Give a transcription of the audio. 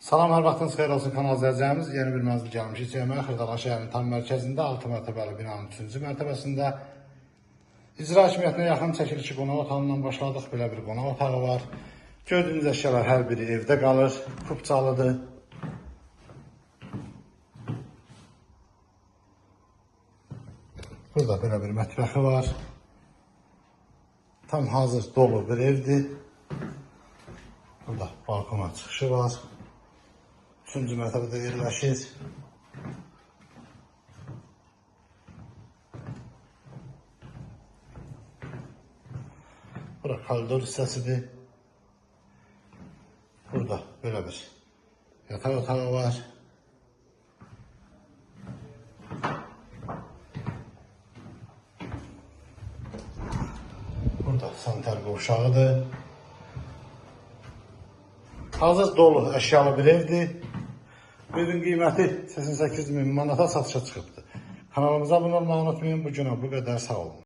Salam, hər vaxtınız xeyir olsun kanal izləyəcəyimiz. Yeni bir mənzil gəlmişik. Cəmiyyət Xırdalan şəhərinin tam mərkəzində 6 mərtəbəli binanın 3-cü mərtəbəsində icra hakimiyyətinə yaxın çəkilişi qonaq otağından başladıq. Belə bir qonaq otağı var. Gördüyünüz əşyalar hər biri evdə qalır. Kupçalıdır. Burada belə bir mətbəxi var. Tam hazır dolu bir evdir. Burada balkona çıxışı var. 3-cü mərtəbədə yerləşir. Bura koridor hissəsidir. Burada belə bir yataq otağı var. Burada sanitar qovşağıdır. Hazır dolu əşyalı bir evdir. Bu evin qiyməti 88.000 manata satışa çıxıbdır. Kanalımıza abunə olmayı unutmayın. Bu günə bu qədər, sağ olun.